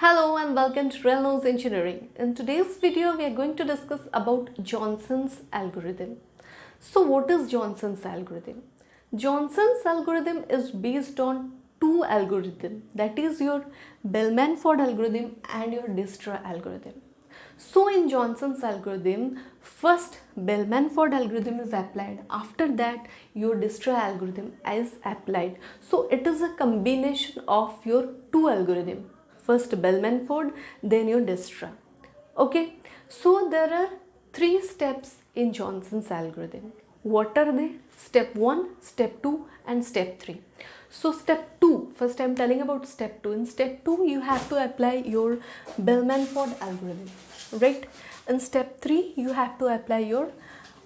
Hello and welcome to Reynolds Engineering. In today's video, we are going to discuss about Johnson's algorithm. So what is Johnson's algorithm? Johnson's algorithm is based on two algorithms, that is your Bellman-Ford algorithm and your Dijkstra algorithm. So in Johnson's algorithm, first Bellman-Ford algorithm is applied. After that, your Dijkstra algorithm is applied. So it is a combination of your two algorithms. First Bellman-Ford, then your Dijkstra. Okay. So there are three steps in Johnson's algorithm. What are they? Step 1, step 2 and step 3. So step 2, first I am telling about step 2. In step 2 you have to apply your Bellman-Ford algorithm, right? In step 3 you have to apply your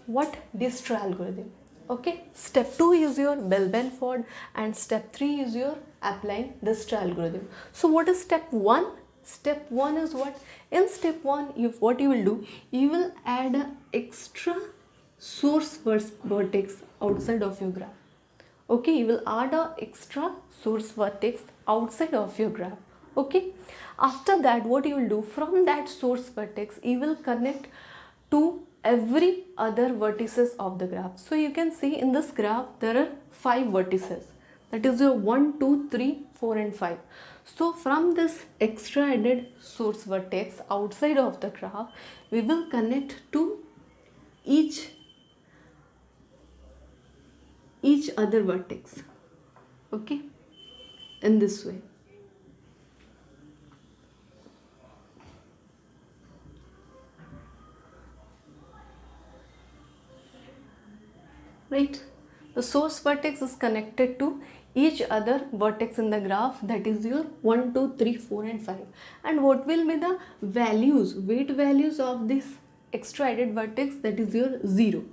Dijkstra algorithm. Okay, step 2 is your Bellman-Ford and step 3 is your applying Dijkstra algorithm. So what is step 1? Step 1 is what? In step 1, what you will do, you will add an extra source vertex outside of your graph. Okay, you will add an extra source vertex outside of your graph. Okay, after that what you will do, from that source vertex you will connect to every other vertices of the graph. So you can see in this graph there are 5 vertices, that is your 1, 2, 3, 4 and 5. So from this extra added source vertex outside of the graph, we will connect to each other vertex. Okay, in this way. Right, the source vertex is connected to each other vertex in the graph, that is your 1, 2, 3, 4 and 5. And what will be the values, weight values of this extra added vertex? That is your 0.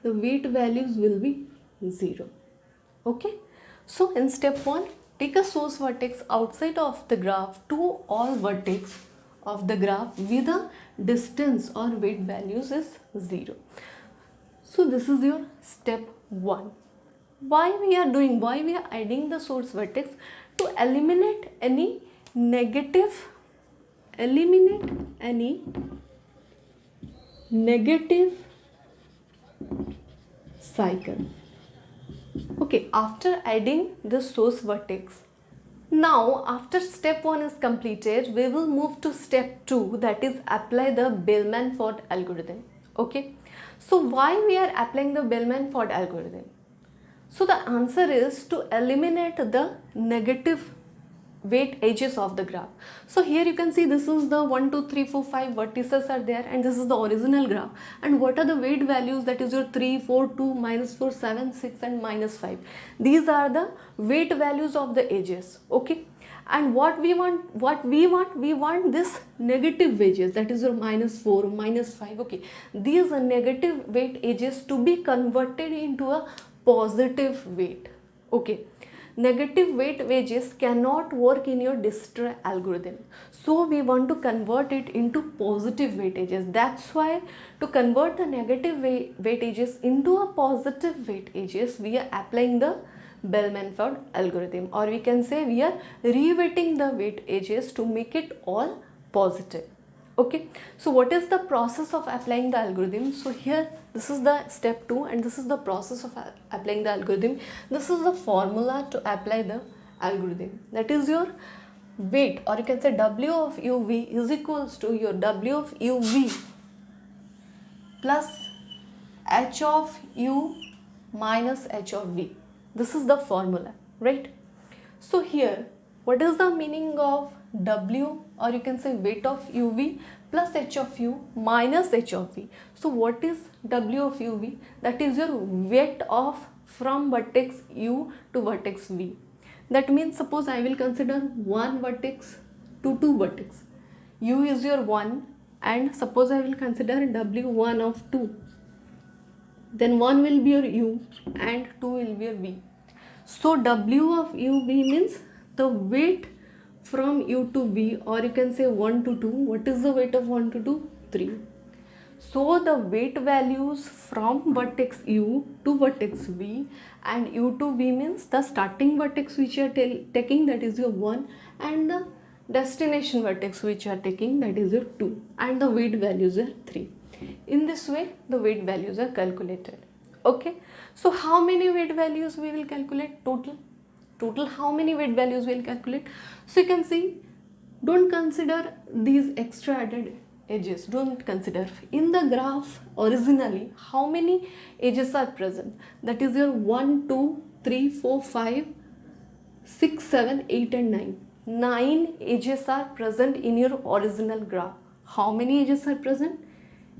The weight values will be 0. Okay, so in step 1, take a source vertex outside of the graph to all vertex of the graph with the distance or weight values is 0. So this is your step 1. Why we are adding the source vertex? To eliminate any negative cycle. Okay, after adding the source vertex, now after step 1 is completed, we will move to step 2, that is apply the Bellman-Ford algorithm. Okay, so why we are applying the Bellman-Ford algorithm? So the answer is to eliminate the negative weight edges of the graph. So here you can see this is the 1, 2, 3, 4, 5 vertices are there and this is the original graph. And what are the weight values? That is your 3, 4, 2, minus 4, 7, 6 and minus 5. These are the weight values of the edges. Okay. And we want this negative edges, that is your minus 4, minus 5. Okay, these are negative weight edges to be converted into a positive weight. Okay, negative weight edges cannot work in your Dijkstra algorithm, so we want to convert it into positive weight edges. That's why to convert the negative weight edges into a positive weight edges, we are applying the Bellman-Ford algorithm, or we can say we are reweighting the weight edges to make it all positive. Okay, so what is the process of applying the algorithm? So here this is the step 2 and this is the process of applying the algorithm. This is the formula to apply the algorithm, that is your weight, or you can say W of uv is equals to your W of uv plus H of u minus H of v. This is the formula, right? So here, what is the meaning of W, or you can say weight of uv plus H of u minus H of v? So what is W of uv? That is your weight of from vertex u to vertex v. That means suppose I will consider one vertex to two vertex. U is your 1 and suppose I will consider W1 of 2. Then 1 will be your u and 2 will be your v. So W of uv means the weight from u to v, or you can say 1 to 2. What is the weight of 1 to 2? 3. So the weight values from vertex u to vertex v, and u to v means the starting vertex which you are taking, that is your 1, and the destination vertex which you are taking, that is your 2, and the weight values are 3. In this way the weight values are calculated. Okay, so how many weight values we will calculate? Total how many weight values we will calculate? So you can see, don't consider these extra added edges, don't consider. In the graph originally how many edges are present? That is your 1 2 3 4 5 6 7 8 and 9. 9 edges are present in your original graph. How many edges are present?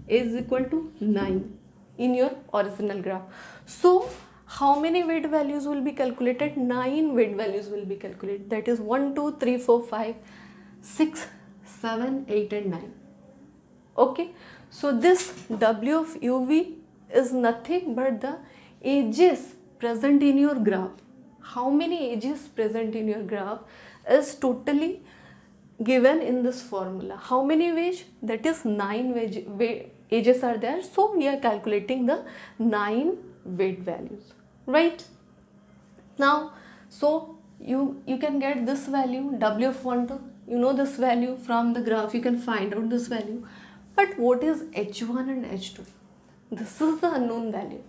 Is equal to 9 in your original graph. So how many weight values will be calculated? 9 weight values will be calculated. That is 1 2 3 4 5 6 7 8 and 9. Okay, so this W of UV is nothing but the edges present in your graph. How many edges present in your graph is totally given in this formula. How many ways? That is 9 edges are there. So we are calculating the 9 weight values, right? Now, so you can get this value W of 1 2. You know this value from the graph. You can find out this value. But what is H1 and H2? This is the unknown value.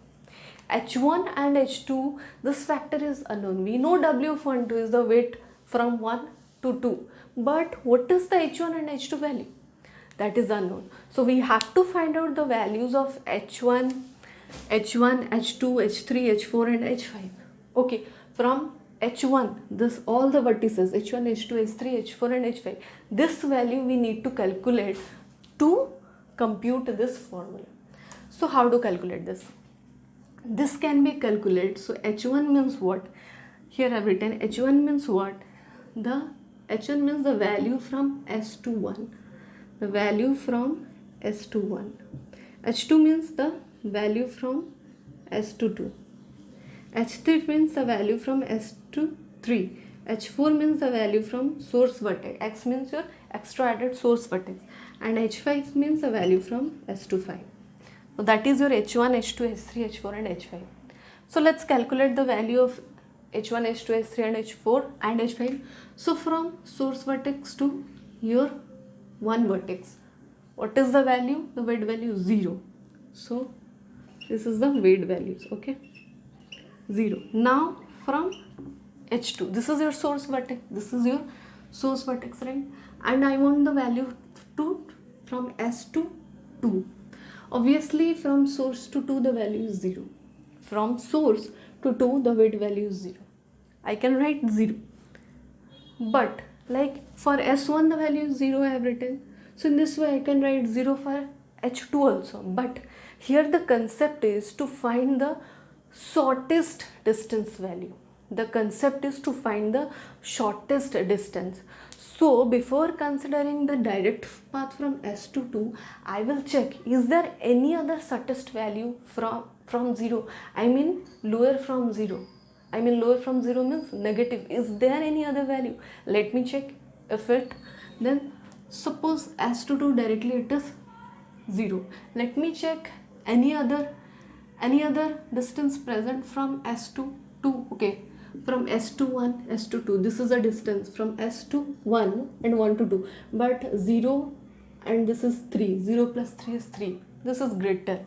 H1 and H2, this factor is unknown. We know W of 1 2 is the weight from 1 to 2. But what is the H1 and H2 value? That is unknown. So we have to find out the values of H1, H2, H3, H4 and H5. Okay, from H1, this all the vertices H1, H2, H3, H4 and H5. This value we need to calculate to compute this formula. So how to calculate this? This can be calculated. So H1 means what? Here I have written H1 means what? The H1 means the value from S to 1. The value from S to 1. H2 means the value from S to 2. H3 means the value from S to 3. H4 means the value from source vertex. X means your extra added source vertex. And H5 means the value from S to 5. So that is your H1, H2, H3, H4 and H5. So let's calculate the value of H1, H2, H3 and H4 and H5. So from source vertex to your one vertex, what is the value? The weight value is 0. So this is the weight values, okay? 0. Now from H2, this is your source vertex, this is your source vertex, right? And I want the value to from S to 2. Obviously from source to 2 the value is 0. From source to 2 the weight value is 0. I can write 0. But like for S1 the value is 0 I have written. So in this way I can write 0 for H2 also. But here the concept is to find the shortest distance value. The concept is to find the shortest distance. So before considering the direct path from S to 2, I will check is there any other shortest value from 0. I mean lower from 0. I mean lower from 0 means negative. Is there any other value? Let me check if it. Then suppose S to 2 directly it is 0. Let me check any other distance present from S to 2. Okay, from S to 1, S to 2. This is a distance from S to 1 and 1 to 2. But 0 and this is 3. 0 plus 3 is 3. This is greater.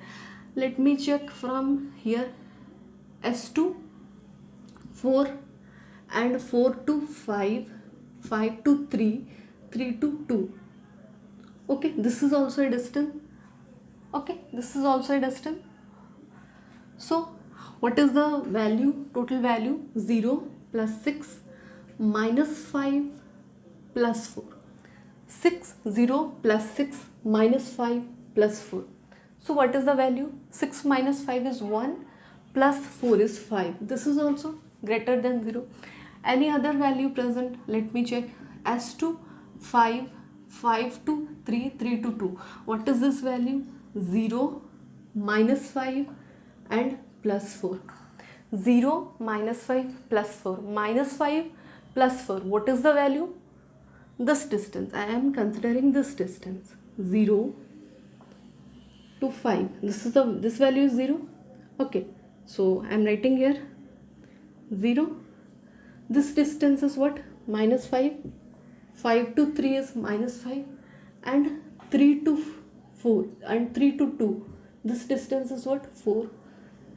Let me check from here S to 4 and 4 to 5, 5 to 3, 3 to 2. Okay, this is also a distance. Okay, this is also a distance. So what is the value? Total value 0 plus 6 minus 5 plus 4. 6, 0 plus 6 minus 5 plus 4. So what is the value? 6 minus 5 is 1 plus 4 is 5. This is also greater than 0. Any other value present? Let me check. S to 5, 5 to 3, 3 to 2. What is this value? 0 minus 5 and plus 4. 0 minus 5 plus 4. Minus 5 plus 4. What is the value? This distance. I am considering this distance. 0 to 5. This value is 0. Okay. So I am writing here 0. This distance is what? Minus 5. 5 to 3 is minus 5, and 3 to 4 and 3 to 2, this distance is what? 4.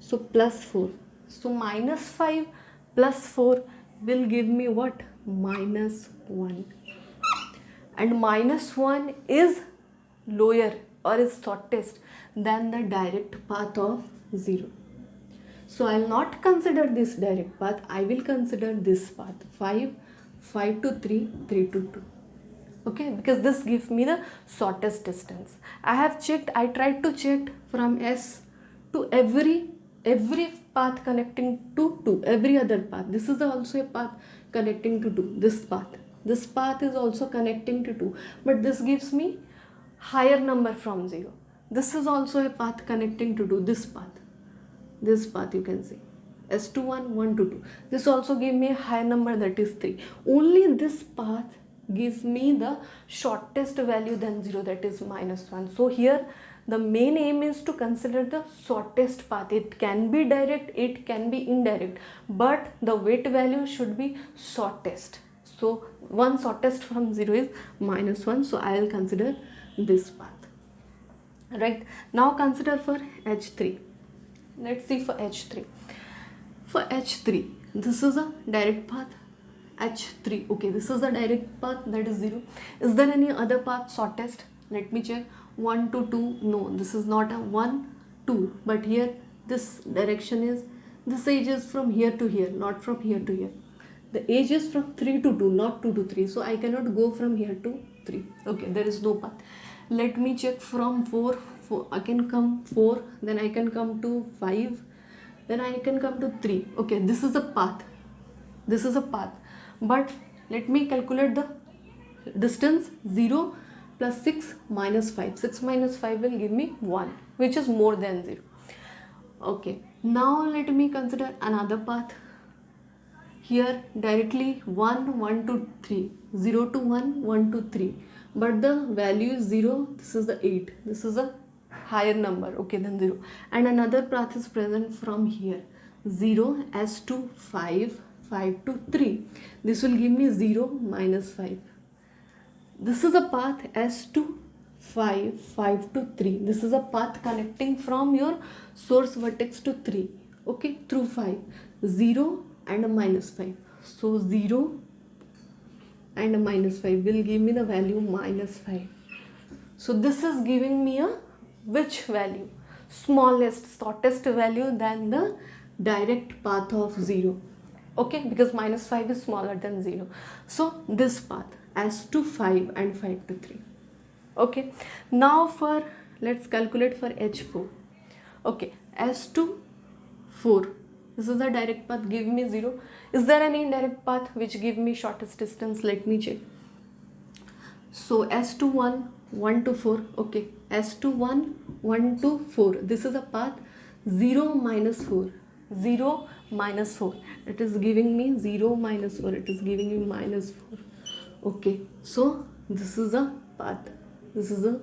So plus 4. So minus 5 plus 4 will give me what? Minus 1. And minus 1 is lower or is shortest than the direct path of 0. So I will not consider this direct path, I will consider this path 5, 5 to 3, 3 to 2. Okay, because this gives me the shortest distance. I have checked, I tried to check from S to every path connecting to 2, every other path. This is also a path connecting to 2, this path is also connecting to 2, but this gives me higher number from 0. This is also a path connecting to 2, this path you can see S21, 1 to 2. This also give me a higher number, that is 3. Only this path gives me the shortest value than 0, that is minus 1. So here the main aim is to consider the shortest path. It can be direct, it can be indirect, but the weight value should be shortest. So one shortest from 0 is minus 1. So I will consider this path. Right, now consider for H3. Let's see for H3. For H3, this is a direct path. H3, okay, this is a direct path, that is 0. Is there any other path shortest? Let me check. 1 to 2, no, this is not a 1, 2, but here this direction is, this edge is from here to here, not from here to here. The edge is from 3 to 2, not 2 to 3, so I cannot go from here to 3. Okay, there is no path. Let me check from 4, I can come 4, then I can come to 5, then I can come to 3. Okay, this is a path, but let me calculate the distance. 0 plus 6 minus 5. 6 minus 5 will give me 1, which is more than 0. Okay, now let me consider another path. Here directly 1, 1 to 3, 0 to 1, 1 to 3, but the value is 0. This is the 8. This is a higher number, okay, than 0. And another path is present from here, 0, S to 5, 5 to 3. This will give me 0, minus 5. This is a path S to 5, 5 to 3. This is a path connecting from your source vertex to 3, okay, through 5, 0 and a minus 5. So 0 and a minus 5 will give me the value minus 5. So this is giving me a which value? Smallest, shortest value than the direct path of 0. Okay, because minus 5 is smaller than 0. So this path S to 5 and 5 to 3. Okay, now for, let's calculate for H4. Okay, S to 4. This is the direct path, give me 0. Is there any indirect path which give me shortest distance? Let me check. So S to 1, 1 to 4. Okay, S to 1, 1 to 4. This is a path 0 minus 4. 0 minus 4. It is giving me 0 minus 4. It is giving me minus 4. Okay, so this is a path. This is a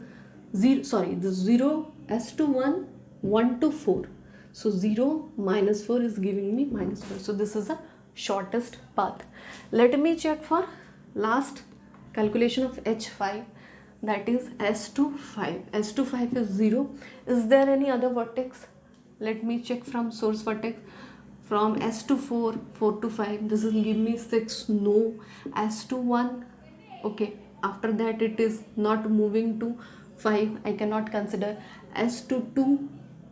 0, sorry, this 0, S to 1, 1 to 4. So 0 minus 4 is giving me minus 4. So this is the shortest path. Let me check for last calculation of H5, that is S to 5. S to 5 is 0. Is there any other vertex? Let me check from source vertex. From S to 4, 4 to 5, this will give me 6, no. S to 1, okay, after that it is not moving to 5, I cannot consider. S to 2,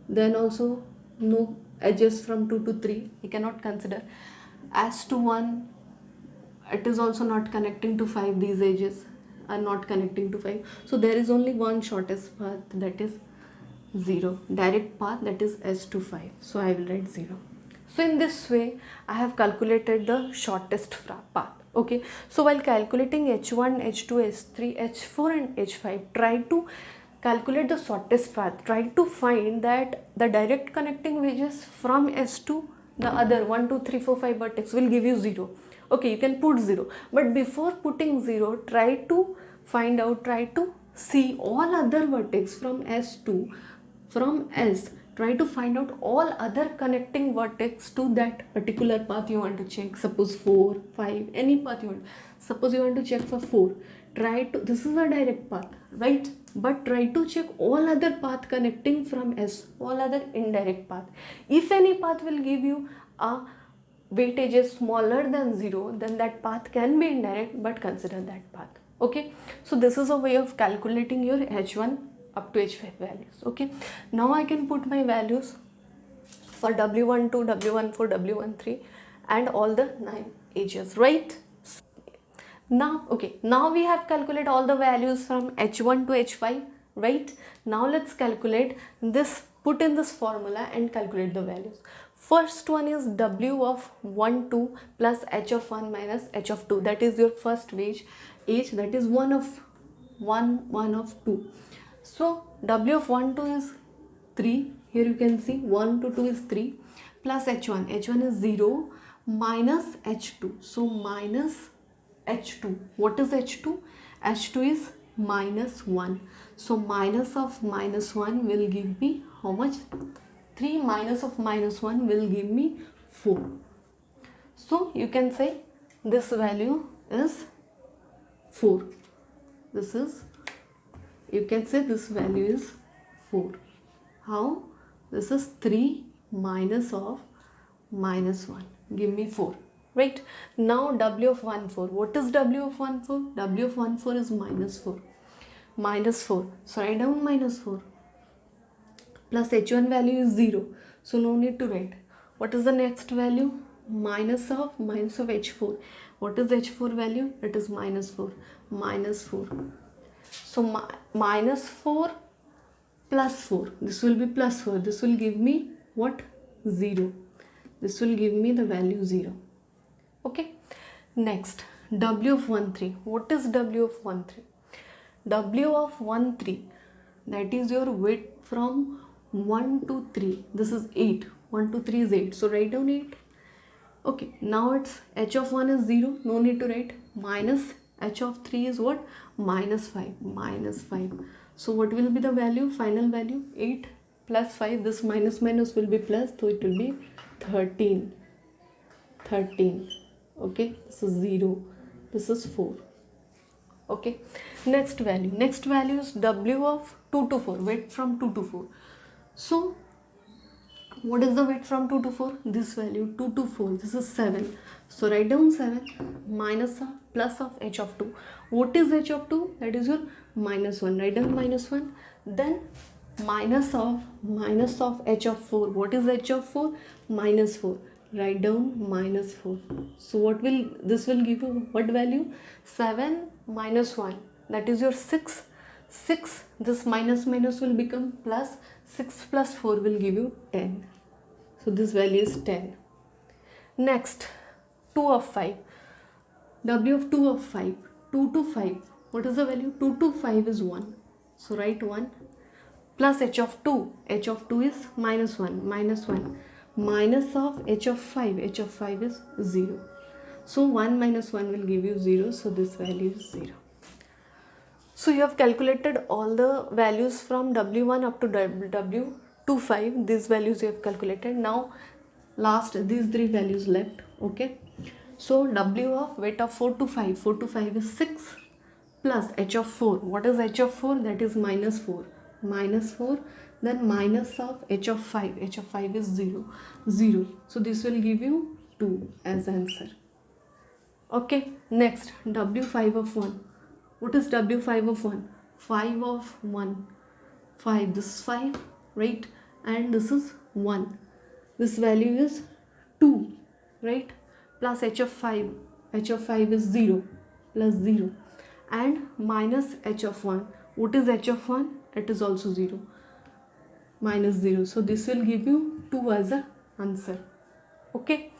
then also no edges from 2 to 3, I cannot consider. S to 1, it is also not connecting to 5, these edges are not connecting to 5. So there is only one shortest path, that is 0. Direct path, that is S to 5. So I will write 0. So in this way, I have calculated the shortest path. Okay. So while calculating H1, H2, H3, H4 and H5, try to calculate the shortest path. Try to find that the direct connecting edges from S to the other 1, 2, 3, 4, 5 vertex will give you 0. Okay, you can put 0. But before putting 0, try to find out, try to see all other vertex from S to, from S. Try to find out all other connecting vertex to that particular path you want to check. Suppose 4, 5, any path you want. Suppose you want to check for 4, try to, this is a direct path, right? But try to check all other path connecting from S, all other indirect path. If any path will give you a weightage is smaller than 0, then that path can be indirect, but consider that path. Okay, so this is a way of calculating your H1 up to H5 values. Okay, now I can put my values for W12, W14, W13 and all the 9 edges, right? Now, okay, now we have calculated all the values from H1 to H5, right? Now let's calculate this, put in this formula and calculate the values. First one is W of 1, 2 plus H of 1 minus H of 2. That is your first age, that is 1 of 2. So W of 1, 2 is 3. Here you can see 1 to 2 is 3 plus H1. H1 is 0 minus H2. So minus H2. What is H2? H2 is minus 1. So minus of minus 1 will give me how much? 3 minus of minus 1 will give me 4. So you can say this value is 4. This is, you can say this value is 4. How? This is 3 minus of minus 1. Give me 4. Right? Now W of 1, 4. What is W of 1, 4? W of 1, 4 is minus 4. Minus 4. So write down minus 4. Plus H1 value is 0. So no need to write. What is the next value? Minus of H4. What is H4 value? It is minus 4. Minus 4. So minus 4 plus 4. This will be plus 4. This will give me what? 0. This will give me the value 0. Okay. Next, W of 1, 3. What is W of 1, 3? W of 1, 3. That is your width from 1 to 3. This is 8. 1 to 3 is 8. So write down 8. Okay. Now it's H of 1 is 0. No need to write. Minus H of 3 is what? Minus 5. Minus 5. So what will be the value? Final value? 8 plus 5. This minus minus will be plus. So it will be 13. 13. Okay. This is 0. This is 4. Okay. Next value is W of 2 to 4. Weight from 2 to 4. So what is the weight from 2 to 4? This value 2 to 4. This is 7. So write down 7 minus of plus of H of 2. What is H of 2? That is your minus 1. Write down minus 1. Then minus of H of 4. What is H of 4? Minus 4. Write down minus 4. So what will this will give you? What value? 7 minus 1. That is your 6. 6. This minus minus will become plus. 6 plus 4 will give you 10. So this value is 10. Next, 2 of 5. W of 2 of 5. 2 to 5. What is the value? 2 to 5 is 1. So write 1. Plus H of 2. H of 2 is minus 1. Minus 1. Minus of H of 5. H of 5 is 0. So 1 minus 1 will give you 0. So this value is 0. So you have calculated all the values from W1 up to W25. These values you have calculated. Now last these 3 values left. Okay. So W of weight of 4 to 5. 4 to 5 is 6 plus H of 4. What is H of 4? That is minus 4. Minus 4. Then minus of H of 5. H of 5 is 0. 0. So this will give you 2 as answer. Okay. Next, W5 of 1. What is W5 of 1? 5 of 1. 5. This is 5, right? And this is 1. This value is 2, right? Plus H of 5. H of 5 is 0. Plus 0. And minus H of 1. What is H of 1? It is also 0. Minus 0. So this will give you 2 as an answer. Okay.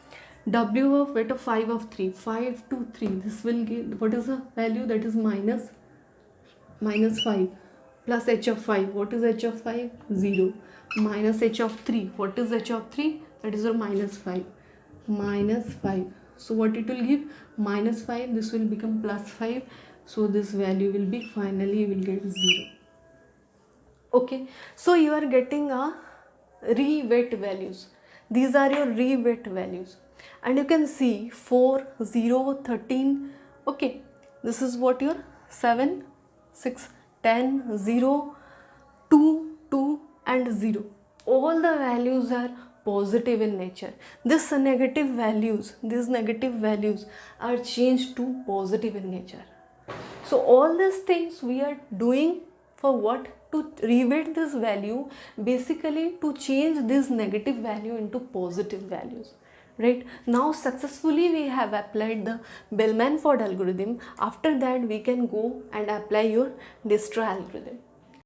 W of weight of 5 of 3. 5 to 3. This will give, what is the value? That is minus 5. Plus H of 5. What is H of 5? 0. Minus H of 3. What is H of 3? That is your minus 5. Minus 5. So what it will give? Minus 5. This will become plus 5. So this value will be, finally you will get 0. Okay. So you are getting a re-weight values. These are your re-weight values. And you can see 4, 0, 13, Okay, this is what your 7, 6, 10, 0, 2, 2 and 0. All the values are positive in nature. These negative values are changed to positive in nature. So all these things we are doing for what? To reweight this value, basically to change this negative value into positive values. Right now successfully we have applied the Bellman-Ford algorithm. After that we can go and apply your Dijkstra algorithm.